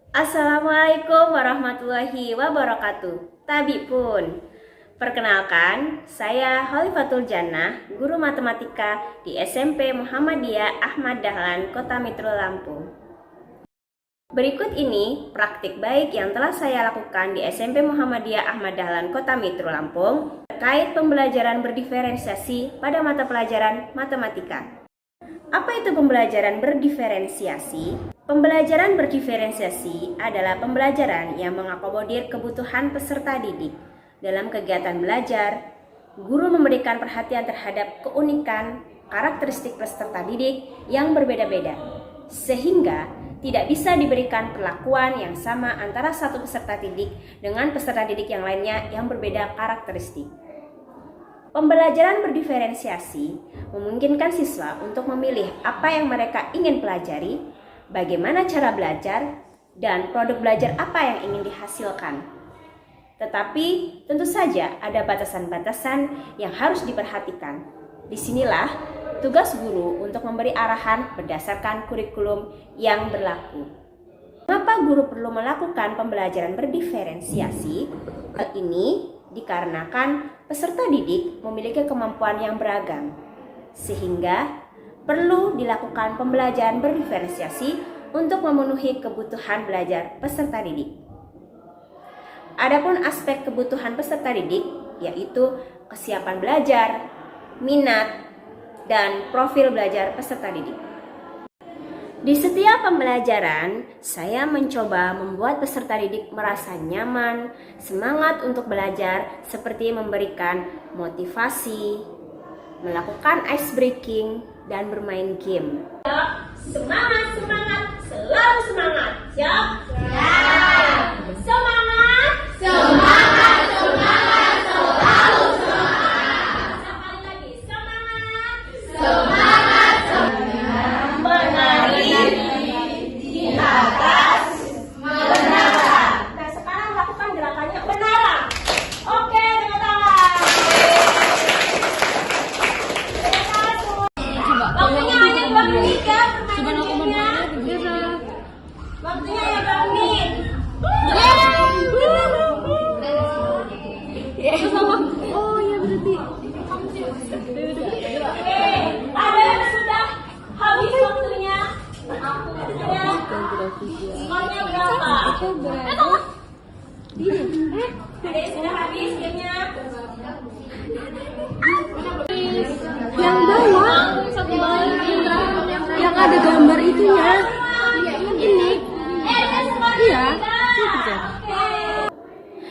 Assalamualaikum warahmatullahi wabarakatuh. Tabi pun. Perkenalkan, saya Khalifatul Jannah, guru matematika di SMP Muhammadiyah Ahmad Dahlan, Kota Metro Lampung. Berikut ini praktik baik yang telah saya lakukan di SMP Muhammadiyah Ahmad Dahlan, Kota Metro Lampung terkait pembelajaran berdiferensiasi pada mata pelajaran matematika. Apa itu pembelajaran berdiferensiasi? Pembelajaran berdiferensiasi adalah pembelajaran yang mengakomodir kebutuhan peserta didik. Dalam kegiatan belajar, guru memberikan perhatian terhadap keunikan karakteristik peserta didik yang berbeda-beda, sehingga tidak bisa diberikan perlakuan yang sama antara satu peserta didik dengan peserta didik yang lainnya yang berbeda karakteristik. Pembelajaran berdiferensiasi memungkinkan siswa untuk memilih apa yang mereka ingin pelajari, bagaimana cara belajar, dan produk belajar apa yang ingin dihasilkan. Tetapi tentu saja ada batasan-batasan yang harus diperhatikan. Disinilah tugas guru untuk memberi arahan berdasarkan kurikulum yang berlaku. Mengapa guru perlu melakukan pembelajaran berdiferensiasi? Hal ini dikarenakan peserta didik memiliki kemampuan yang beragam, sehingga perlu dilakukan pembelajaran berdiferensiasi untuk memenuhi kebutuhan belajar peserta didik. Adapun aspek kebutuhan peserta didik yaitu kesiapan belajar, minat, dan profil belajar peserta didik. Di setiap pembelajaran, saya mencoba membuat peserta didik merasa nyaman, semangat untuk belajar seperti memberikan motivasi, melakukan ice breaking, dan bermain game. Semangat, semangat, selalu semangat. Siap? Siap. Semangat. Semangat, semangat, selalu semangat. Sekali lagi, semangat. Semangat, semangat. Menari di atas menara. Nah, sekarang lakukan gerakannya menara. Oke, dengan tangan. Waktunya hanya 2 menit ya, permainan gamenya. Waktunya ya 2 menit. Oh iya berarti. Oke, ada yang sudah habis waktunya? Skornya berapa? Ada yang sudah habis gamenya? Yang bawah, yang ada gambar itunya. Ini. Iya.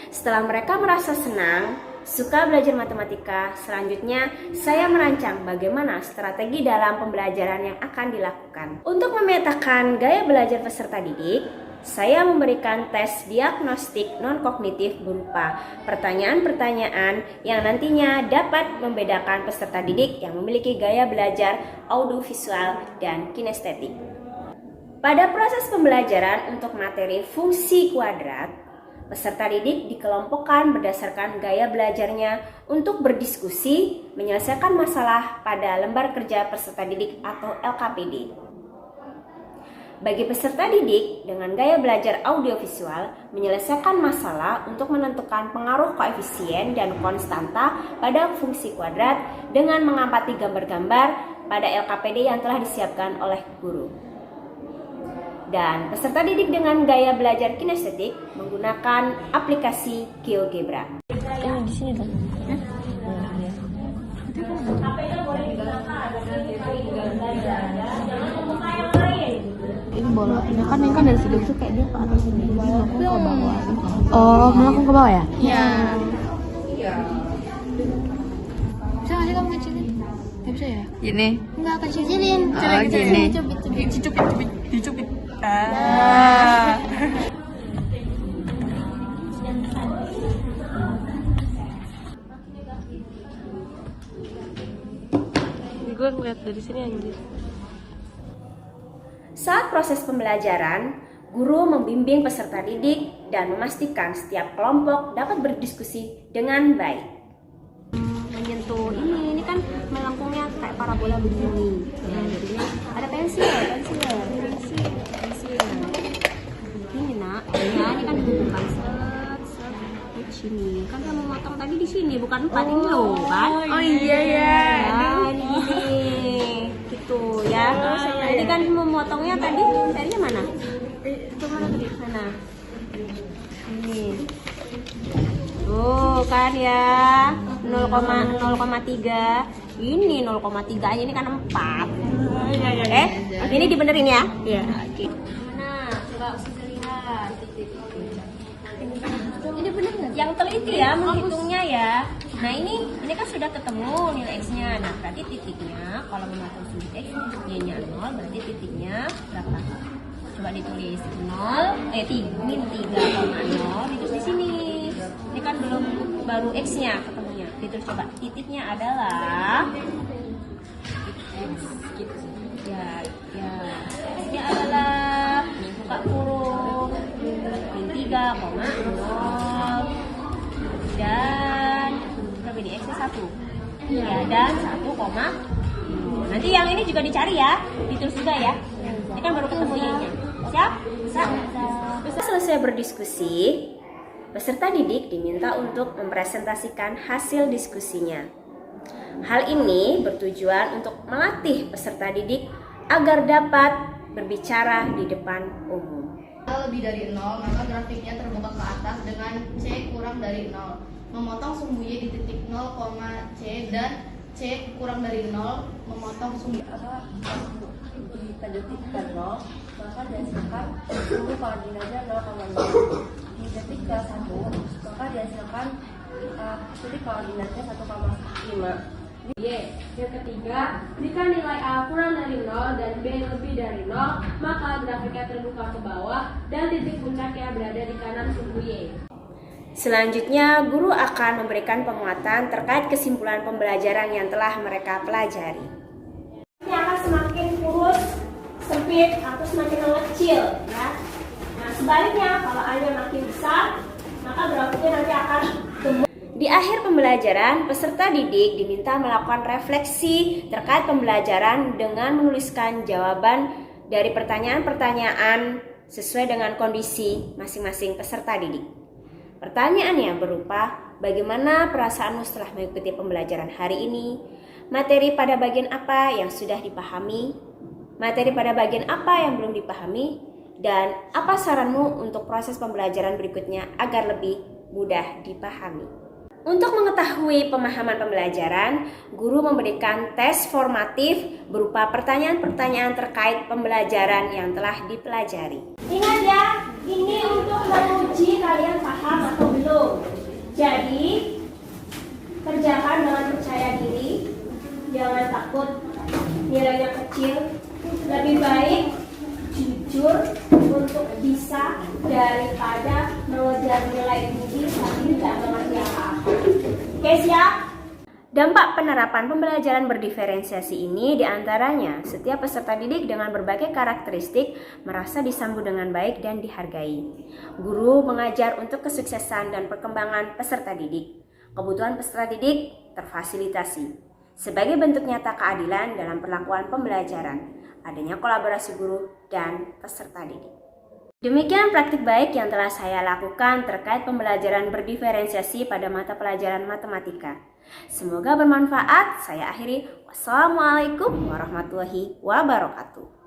Setelah mereka merasa senang, suka belajar matematika, selanjutnya saya merancang bagaimana strategi dalam pembelajaran yang akan dilakukan. Untuk memetakan gaya belajar peserta didik, saya memberikan tes diagnostik non-kognitif berupa pertanyaan-pertanyaan yang nantinya dapat membedakan peserta didik yang memiliki gaya belajar audiovisual dan kinestetik. Pada proses pembelajaran untuk materi fungsi kuadrat, peserta didik dikelompokkan berdasarkan gaya belajarnya untuk berdiskusi, menyelesaikan masalah pada lembar kerja peserta didik atau LKPD. Bagi peserta didik dengan gaya belajar audiovisual, menyelesaikan masalah untuk menentukan pengaruh koefisien dan konstanta pada fungsi kuadrat dengan mengamati gambar-gambar pada LKPD yang telah disiapkan oleh guru. Dan peserta didik dengan gaya belajar kinestetik menggunakan aplikasi GeoGebra. Ini di sini dong. Ini bola. Ini kan dari sini tuh kayak dia ke atas ini. Melengkung ke bawah. Oh, melengkung ke bawah ya? Iya. Bisa nggak sih kamu kecilin? Nggak bisa ya? Gini. Enggak, kecilin. Oh, gini. Dicubit. Ah. Gue ngeliat dari sini anjir. Saat proses pembelajaran, guru membimbing peserta didik dan memastikan setiap kelompok dapat berdiskusi dengan baik. Menyentuh ini kan melengkungnya kayak parabola begini. Nah, jadinya ada pensil. Ini nah. sini. Kan saya mau motong tadi di sini, bukan 4 ini loh, kan? Oh iya ya. Nah, ini gini. Gitu ya. Ini kan memotongnya tadi carinya mana? Itu mana tadi? Sana. Ini. Tuh kan ya. 0,3. Ini 0,3 aja, ini kan 4. Ini dibenerin ya? Iya. Nah, coba usah lihat. Ini benar nggak? Yang teliti ya menghitungnya ya. Nah ini kan sudah ketemu nilai x-nya. Nah berarti titiknya kalau memotong sudut x, y-nya 0, berarti titiknya berapa? Coba ditulis 3,0 ditulis di sini. Ini kan belum baru x-nya ketemunya. Ditulis coba titiknya adalah x gitu. Ya. X-nya adalah buka kurung 3,0 dan berapa ini x-nya 1 ya, dan 1, nanti yang ini juga dicari ya, ditulis juga ya. Ini kan baru ketemu y-nya. Siap? Selesai berdiskusi, peserta didik diminta untuk mempresentasikan hasil diskusinya. Hal ini bertujuan untuk melatih peserta didik agar dapat berbicara di depan umum. Lebih dari 0, maka grafiknya terbuka ke atas dengan C kurang dari 0. Memotong sumbu Y di titik 0, C dan C kurang dari 0, memotong sumbu pada titik 0, maka dihasilkan sumbu koordinatnya 0,0. Di titik ke 1, maka dihasilkan titik koordinatnya 1,5. Y. Yang ketiga, jika nilai A kurang dari 0 dan B lebih dari 0, maka grafiknya terbuka ke bawah dan titik puncaknya berada di kanan sumbu Y. Selanjutnya, guru akan memberikan penguatan terkait kesimpulan pembelajaran yang telah mereka pelajari. Ini akan semakin kurus, sempit, atau semakin mengecil, ya. Nah, sebaliknya, kalau A-nya makin besar, maka grafiknya nanti akan gemuk. Di akhir pembelajaran, peserta didik diminta melakukan refleksi terkait pembelajaran dengan menuliskan jawaban dari pertanyaan-pertanyaan sesuai dengan kondisi masing-masing peserta didik. Pertanyaan yang berupa, bagaimana perasaanmu setelah mengikuti pembelajaran hari ini? Materi pada bagian apa yang sudah dipahami? Materi pada bagian apa yang belum dipahami? Dan apa saranmu untuk proses pembelajaran berikutnya agar lebih mudah dipahami? Untuk mengetahui pemahaman pembelajaran, guru memberikan tes formatif berupa pertanyaan-pertanyaan terkait pembelajaran yang telah dipelajari. Ingat ya, ini untuk menguji kalian paham atau belum. Jadi, kerjakan dengan percaya diri, jangan takut nilainya kecil. Lebih baik jujur untuk bisa daripada mengejar nilai tinggi tapi tidak mengerti apa-apa. Oke, siap? Dampak penerapan pembelajaran berdiferensiasi ini diantaranya setiap peserta didik dengan berbagai karakteristik merasa disambut dengan baik dan dihargai. Guru mengajar untuk kesuksesan dan perkembangan peserta didik. Kebutuhan peserta didik terfasilitasi. Sebagai bentuk nyata keadilan dalam perlakuan pembelajaran, adanya kolaborasi guru dan peserta didik. Demikian praktik baik yang telah saya lakukan terkait pembelajaran berdiferensiasi pada mata pelajaran matematika. Semoga bermanfaat. Saya akhiri. Wassalamualaikum warahmatullahi wabarakatuh.